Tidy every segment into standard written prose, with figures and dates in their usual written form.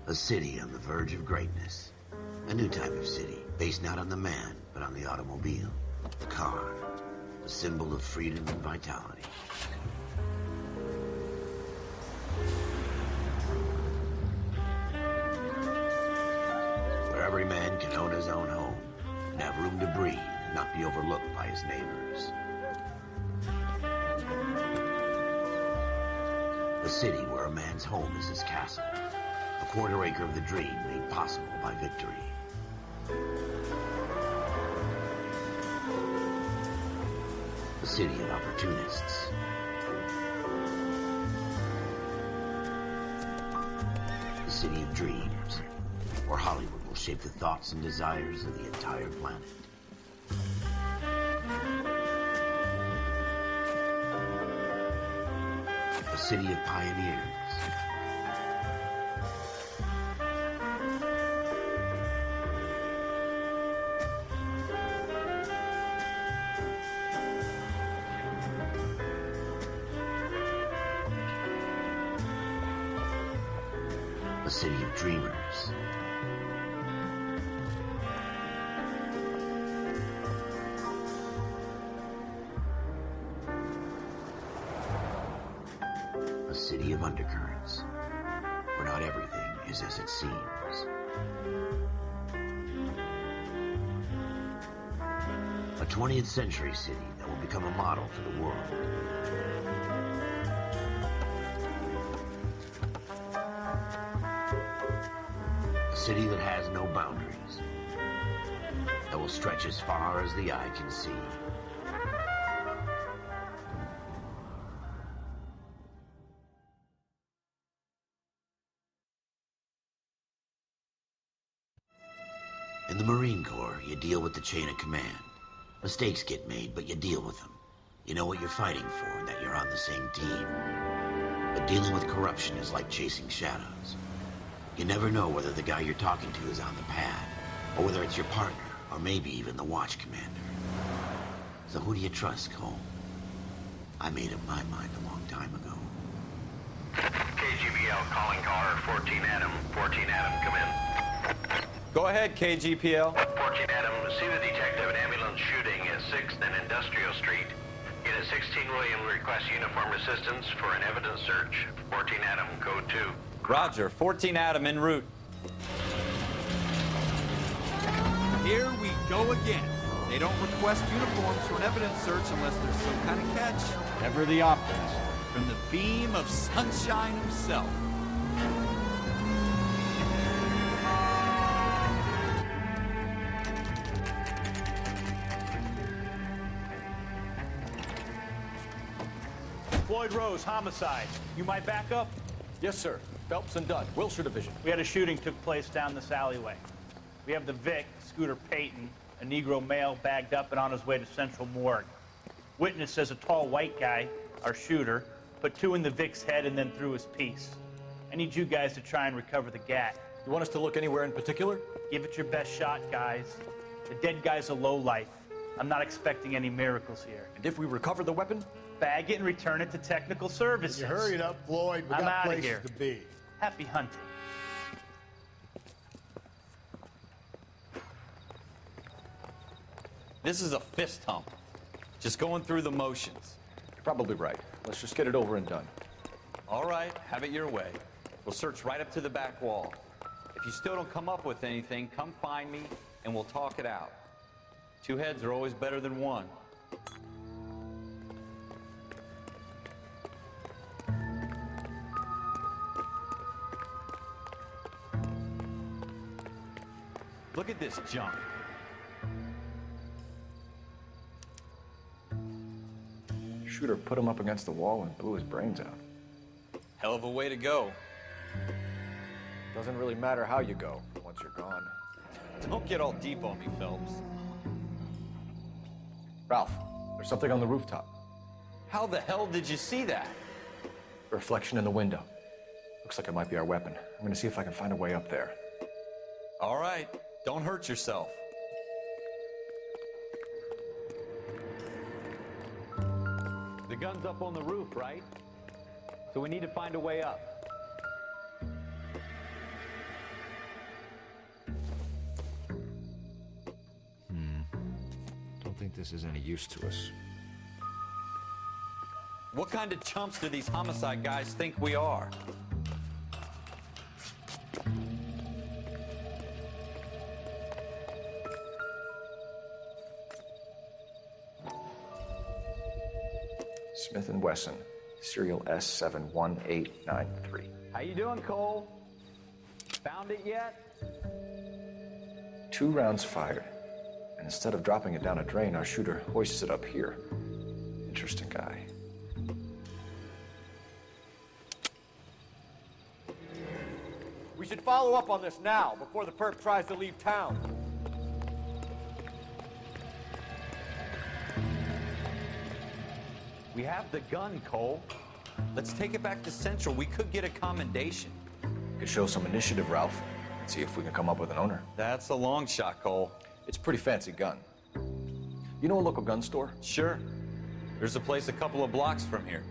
A city on the verge of greatness. A new type of city, based not on the man, but on the automobile. The car. A symbol of freedom and vitality. Where every man can own his own home, and have room to breathe, and not be overlooked by his neighbors. A city where a man's home is his castle. A quarter acre of the dream made possible by victory. A city of opportunists. A city of dreams, where Hollywood will shape the thoughts and desires of the entire planet. A city of pioneers. A city of dreamers. A city of undercurrents, where not everything is as it seems. A 20th century city that will become a model for the world. A city that has no boundaries, that will stretch as far as the eye can see. In the Marine Corps, you deal with the chain of command. Mistakes get made, but you deal with them. You know what you're fighting for and that you're on the same team. But dealing with corruption is like chasing shadows. You never know whether the guy you're talking to is on the pad, or whether it's your partner, or maybe even the watch commander. So who do you trust, Cole? I made up my mind a long time ago. KGBL calling caller 14 Adam. 14 Adam, come in. Go ahead, KGPL. 14 Adam, see the detective, an ambulance shooting at 6th and Industrial Street. Unit 16 William requests uniform assistance for an evidence search. 14 Adam, code 2. Roger, 14 Adam en route. Here we go again. They don't request uniforms for an evidence search unless there's some kind of catch. Ever the optimist. From the beam of sunshine himself. Floyd Rose, homicide. You might back up? Yes, sir. Phelps and Dunn, Wilshire Division. We had a shooting took place down this alleyway. We have the Vic, Scooter Payton, a Negro male bagged up and on his way to Central Morgue. Witness says a tall white guy, our shooter, put 2 in the Vic's head and then threw his piece. I need you guys to try and recover the gat. You want us to look anywhere in particular? Give it your best shot, guys. The dead guy's a lowlife. I'm not expecting any miracles here. And if we recover the weapon? Bag it and return it to technical services. You hurried up, Floyd. We I'm got outta places here. to be. Happy hunting. This is a fist hump. Just going through the motions. You're probably right. Let's just get it over and done. All right, have it your way. We'll search right up to the back wall. If you still don't come up with anything, come find me and we'll talk it out. 2 heads are always better than 1. Look at this junk. Shooter put him up against the wall and blew his brains out. Hell of a way to go. Doesn't really matter how you go once you're gone. Don't get all deep on me, Phelps. Ralph, there's something on the rooftop. How the hell did you see that? Reflection in the window. Looks like it might be our weapon. I'm gonna see if I can find a way up there. All right, don't hurt yourself. The gun's up on the roof, right? So we need to find a way up. think this is any use to us. What kind of chumps do these homicide guys think we are? Smith & Wesson, serial S71893. How you doing, Cole? Found it yet? 2 rounds fired. And instead of dropping it down a drain, our shooter hoists it up here. Interesting guy. We should follow up on this now, before the perp tries to leave town. We have the gun, Cole. Let's take it back to Central. We could get a commendation. Could show some initiative, Ralph. See if we can come up with an owner. That's a long shot, Cole. It's a pretty fancy gun. You know a local gun store? Sure. There's a place a couple of blocks from here.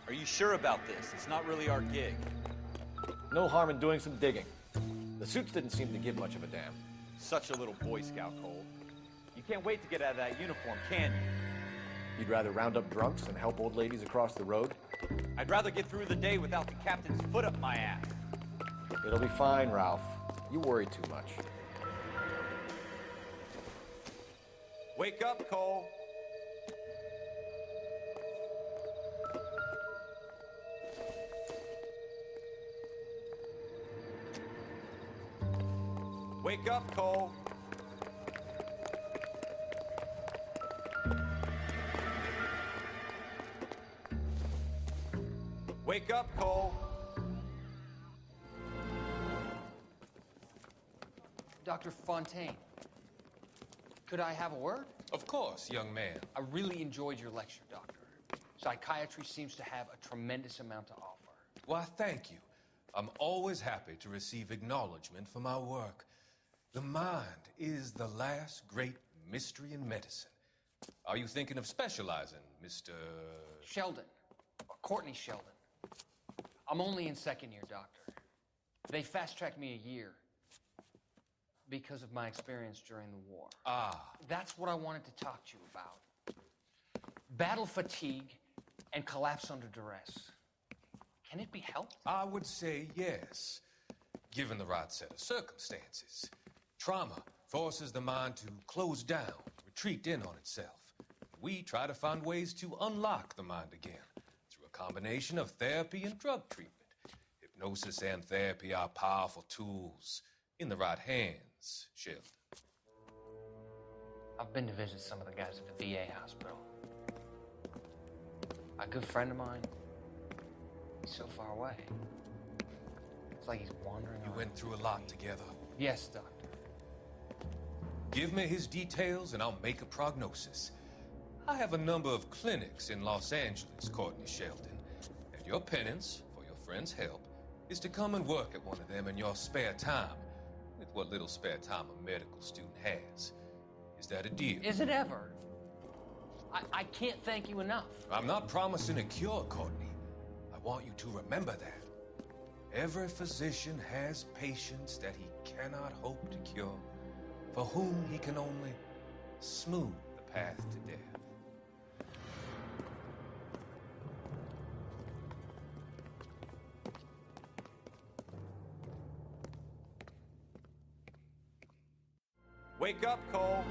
Are you sure about this? It's not really our gig. No harm in doing some digging. The suits didn't seem to give much of a damn. Such a little Boy Scout, Cole. You can't wait to get out of that uniform, can you? You'd rather round up drunks and help old ladies across the road? I'd rather get through the day without the captain's foot up my ass. It'll be fine, Ralph. You worry too much. Wake up, Cole. Wake up, Cole. Wake up, Cole. Dr. Fontaine, could I have a word? Of course, young man. I really enjoyed your lecture, Doctor. Psychiatry seems to have a tremendous amount to offer. Why, thank you. I'm always happy to receive acknowledgement for my work. The mind is the last great mystery in medicine. Are you thinking of specializing, Mr. Sheldon, or Courtney Sheldon. I'm only in second year, Doctor. They fast-tracked me a year because of my experience during the war. Ah. That's what I wanted to talk to you about. Battle fatigue and collapse under duress. Can it be helped? I would say yes, given the right set of circumstances. Trauma forces the mind to close down, retreat in on itself. We try to find ways to unlock the mind again through a combination of therapy and drug treatment. Hypnosis and therapy are powerful tools in the right hands, Sheldon. I've been to visit some of the guys at the VA hospital. A good friend of mine, he's so far away. It's like he's wandering You around. went through a lot together. Yes, Doctor. Give me his details and I'll make a prognosis. I have a number of clinics in Los Angeles, Courtney Sheldon, and your penance, for your friend's help, is to come and work at one of them in your spare time, with what little spare time a medical student has. Is that a deal? Is it ever? I can't thank you enough. I'm not promising a cure, Courtney. I want you to remember that. Every physician has patients that he cannot hope to cure, for whom he can only smooth the path to death. Wake up, Cole.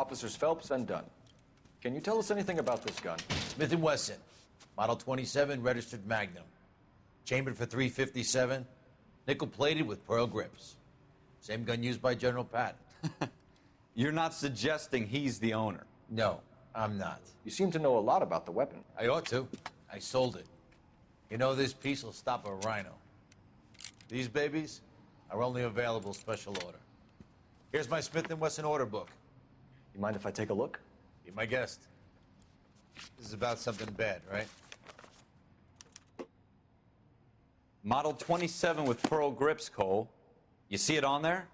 Officers Phelps and Dunn. Can you tell us anything about this gun? Smith & Wesson, Model 27, registered Magnum. Chambered for .357, nickel-plated with pearl grips. Same gun used by General Patton. You're not suggesting he's the owner? No, I'm not. You seem to know a lot about the weapon. I ought to. I sold it. You know, this piece will stop a rhino. These babies are only available special order. Here's my Smith & Wesson order book. You mind if I take a look? Be my guest. This is about something bad, right? Model 27 with pearl grips, Cole. You see it on there?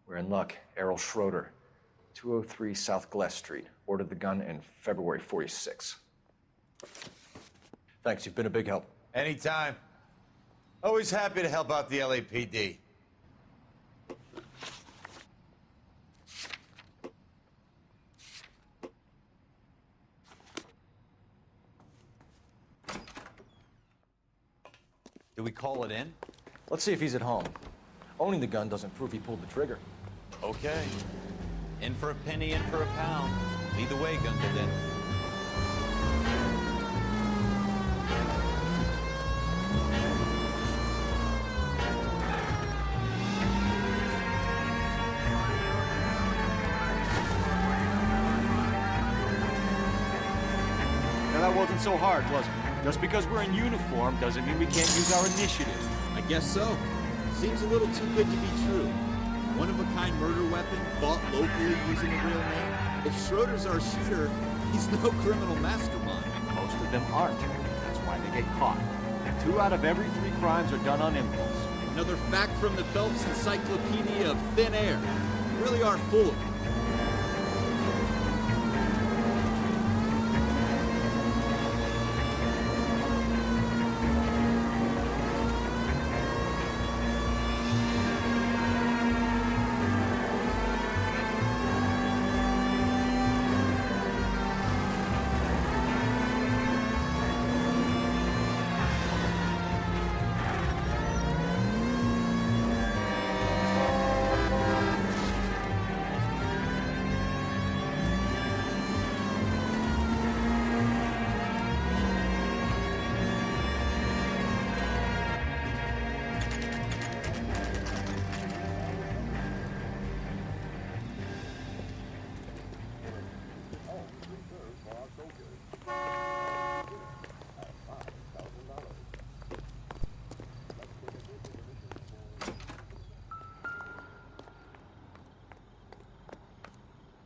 We're in luck. Errol Schroeder, 203 South Glass Street. Ordered the gun in February '46. Thanks, you've been a big help. Anytime. Always happy to help out the LAPD. Do we call it in? Let's see if he's at home. Owning the gun doesn't prove he pulled the trigger. Okay. In for a penny, in for a pound. Lead the way, Gungadin. Now that wasn't so hard, was it? Just because we're in uniform doesn't mean we can't use our initiative. I guess so. Seems a little too good to be true. One-of-a-kind murder weapon bought locally using a real name. If Schroeder's our shooter, he's no criminal mastermind. Most of them aren't. That's why they get caught. 2 out of every 3 crimes are done on impulse. Another fact from the Phelps Encyclopedia of Thin Air. You really are full of it.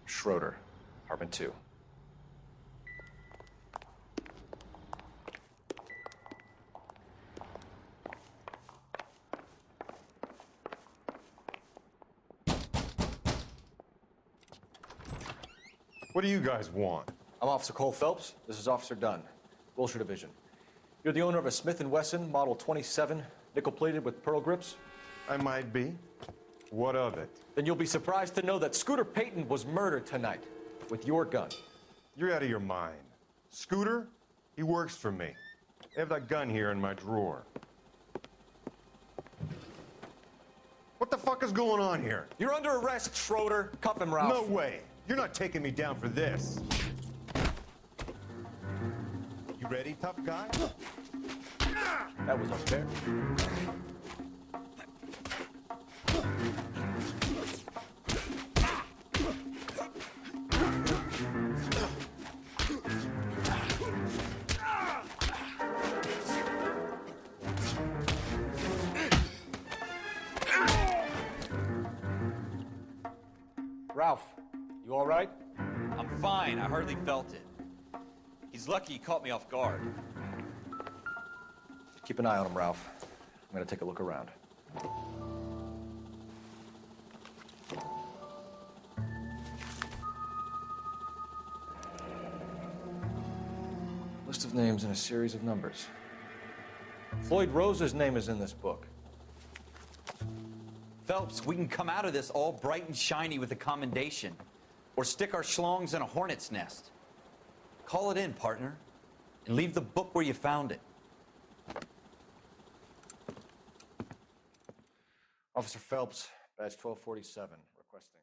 Schroeder, apartment 2. What do you guys want? I'm Officer Cole Phelps. This is Officer Dunn, Wilshire Division. You're the owner of a Smith & Wesson Model 27, nickel-plated with pearl grips? I might be. What of it? Then you'll be surprised to know that Scooter Payton was murdered tonight with your gun. You're out of your mind. Scooter? He works for me. I have that gun here in my drawer. What the fuck is going on here? You're under arrest, Schroeder. Cuff him, Ralph. No way. You're not taking me down for this. You ready, tough guy? That was unfair. Ralph, you all right? I'm fine. I hardly felt it. He's lucky he caught me off guard. Keep an eye on him, Ralph. I'm gonna take a look around. List of names and a series of numbers. Floyd Rose's name is in this book. Phelps, we can come out of this all bright and shiny with a commendation. Or stick our schlongs in a hornet's nest. Call it in, partner. And leave the book where you found it. Officer Phelps, badge 1247, requesting.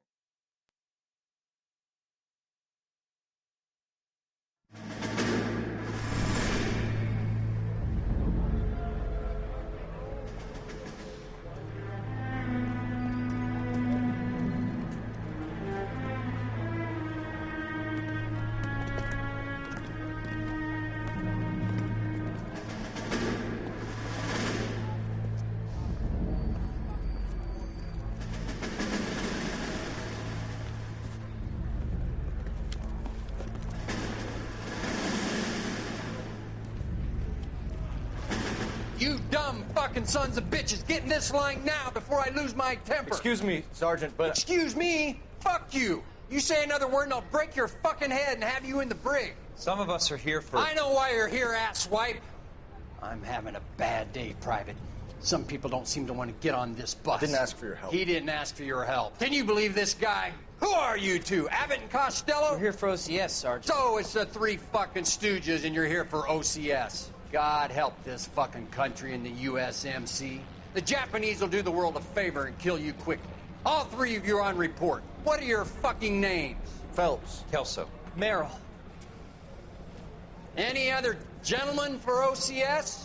You dumb fucking sons of bitches, get in this line now before I lose my temper. Excuse me, Sergeant, but... Excuse me? Fuck you. You say another word and I'll break your fucking head and have you in the brig. Some of us are here for... I know why you're here, asswipe. I'm having a bad day, Private. Some people don't seem to want to get on this bus. I didn't ask for your help. He didn't ask for your help. Can you believe this guy? Who are you two? Abbott and Costello? We're here for OCS, Sergeant. So it's the three fucking stooges and you're here for OCS. God help this fucking country and the USMC. The Japanese will do the world a favor and kill you quickly. All three of you are on report. What are your fucking names? Phelps. Kelso. Merrill. Any other gentlemen for OCS?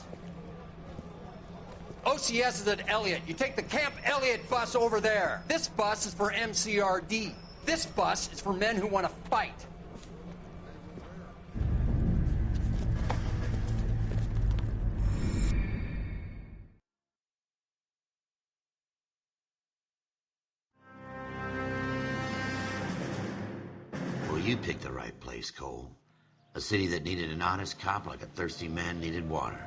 OCS is at Elliott. You take the Camp Elliott bus over there. This bus is for MCRD. This bus is for men who want to fight. Well, you picked the right place, Cole. A city that needed an honest cop like a thirsty man needed water.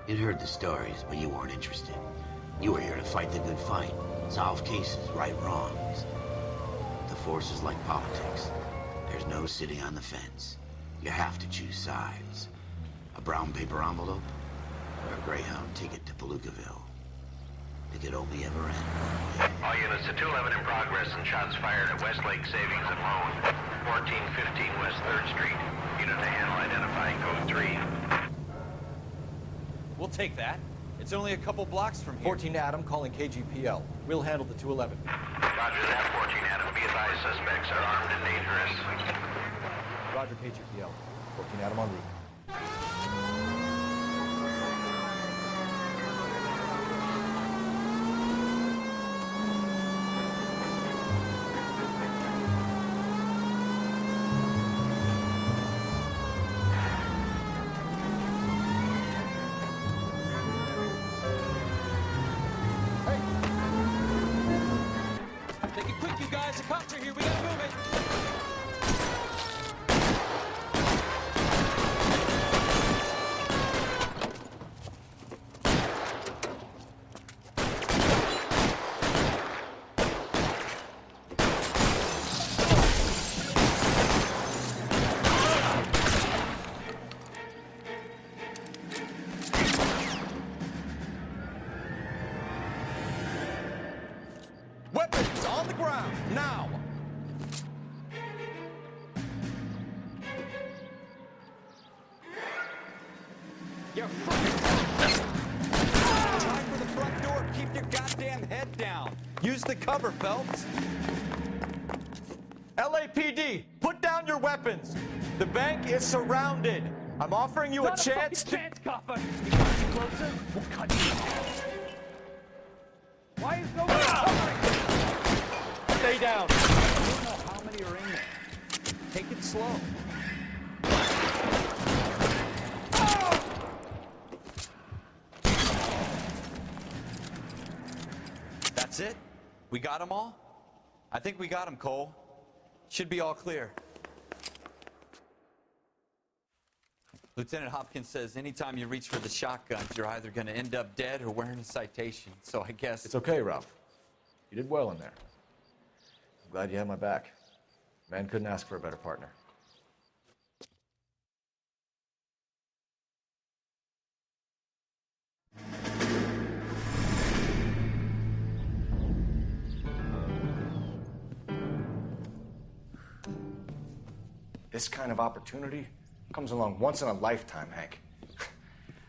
You'd heard the stories, but you weren't interested. You were here to fight the good fight, solve cases, right wrongs. The force is like politics. There's no sitting on the fence. You have to choose sides. A brown paper envelope or a Greyhound ticket to Palookaville. It could only ever end. All units to 211 in progress and shots fired at Westlake Savings and Loan, 1415 West 3rd Street. Unit to handle identifying code 3. We'll take that. It's only a couple blocks from here. 14 Adam calling KGPL. We'll handle the 211. Roger that, 14 Adam. Be advised, suspects are armed and dangerous. Roger, KGPL. 14 Adam en route. Take it quick, you guys. The cops are here. We gotta move it. Weapons on the ground, now! You fucking... Try for the front door. Keep your goddamn head down. Use the cover, Phelps. LAPD, put down your weapons! The bank is surrounded! I'm offering you a chance to... Copper. You can't get closer. We'll cut you off. Why is no one covering? Stay down! I don't know how many are in there. Take it slow. That's it? We got them all? I think we got them, Cole. Should be all clear. Lieutenant Hopkins says anytime you reach for the shotguns, you're either going to end up dead or wearing a citation. So I guess... It's okay, Ralph. You did well in there. I'm glad you had my back. Man couldn't ask for a better partner. This kind of opportunity Comes along once in a lifetime, Hank.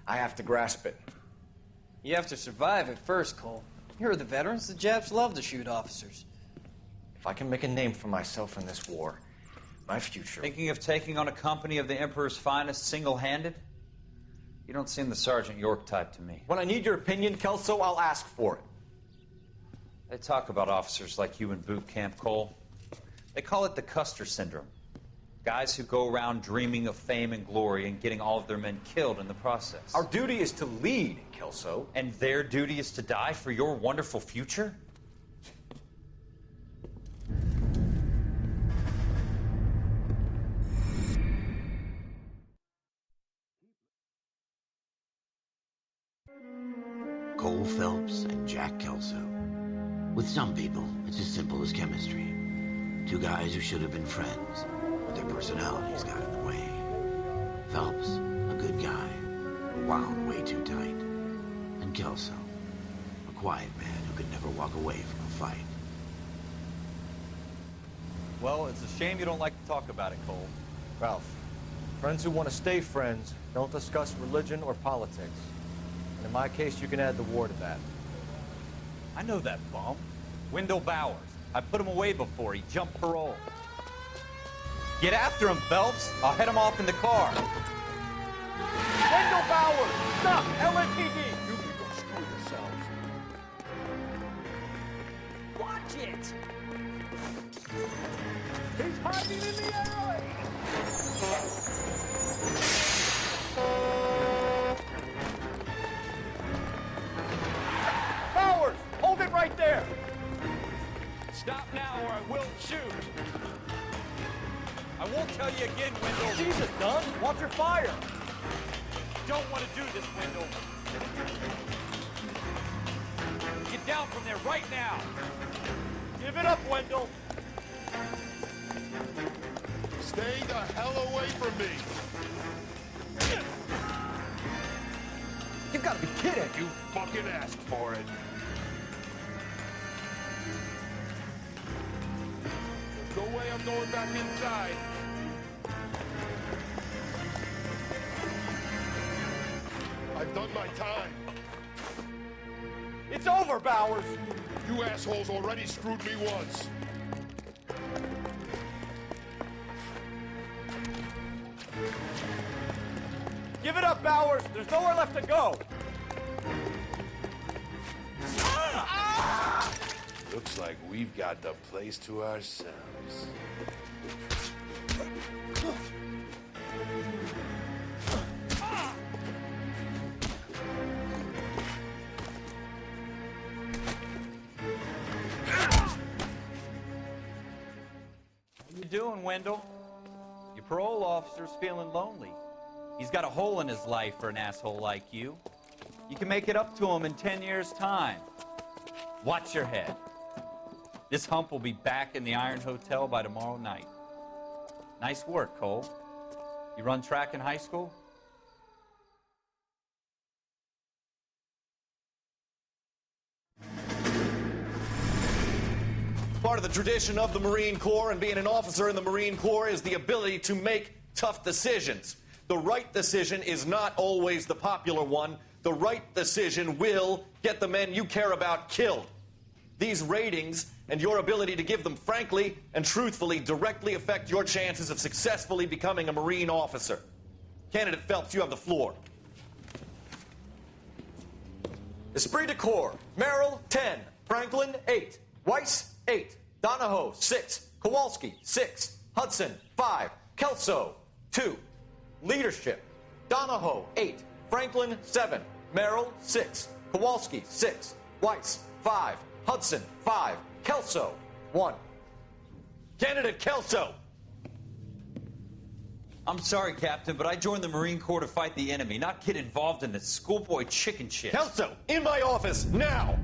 I have to grasp it. You have to survive it first, Cole. You're the veterans. The Japs love to shoot officers. If I can make a name for myself in this war, my future... Thinking of taking on a company of the Emperor's finest single-handed? You don't seem the Sergeant York type to me. When I need your opinion, Kelso, I'll ask for it. They talk about officers like you in boot camp, Cole. They call it the Custer Syndrome. Guys who go around dreaming of fame and glory and getting all of their men killed in the process. Our duty is to lead, Kelso. And their duty is to die for your wonderful future? Cole Phelps and Jack Kelso. With some people, it's as simple as chemistry. Two guys who should have been friends, but their personalities got in the way. Phelps, a good guy, wound way too tight. And Kelso, a quiet man who could never walk away from a fight. Well, it's a shame you don't like to talk about it, Cole. Ralph, friends who want to stay friends don't discuss religion or politics. And in my case, you can add the war to that. I know that bum. Wendell Bowers. I put him away before he jumped parole. Get after him, Phelps. I'll head him off in the car. Wendell Bowers! Stop! LAPD! You can go screw yourselves. Watch it! He's hiding in the alley! Bowers! Hold it right there! Stop now or I will shoot. I won't tell you again, Wendell. Jesus, Dunn! Watch your fire! Don't want to do this, Wendell. Get down from there right now. Give it up, Wendell! Stay the hell away from me! You gotta be kidding! You fucking asked for it. There's no way I'm going back inside. I've done my time. It's over, Bowers! You assholes already screwed me once. Give it up, Bowers! There's nowhere left to go! Looks like we've got the place to ourselves. How you doing, Wendell? Your parole officer's feeling lonely. He's got a hole in his life for an asshole like you. You can make it up to him in 10 years' time. Watch your head. This hump will be back in the Iron Hotel by tomorrow night. Nice work, Cole. You run track in high school? Part of the tradition of the Marine Corps and being an officer in the Marine Corps is the ability to make tough decisions. The right decision is not always the popular one. The right decision will get the men you care about killed. These ratings and your ability to give them frankly and truthfully directly affect your chances of successfully becoming a Marine officer. Candidate Phelps, you have the floor. Esprit de Corps, Merrill, 10. Franklin, 8. Weiss, 8. Donahoe, 6. Kowalski, 6. Hudson, 5. Kelso, 2. Leadership, Donahoe, 8. Franklin, 7. Merrill, 6. Kowalski, 6. Weiss, 5. Hudson, 5. Kelso, 1. Candidate Kelso. I'm sorry, Captain, but I joined the Marine Corps to fight the enemy, not get involved in this schoolboy chicken shit. Kelso, in my office, now!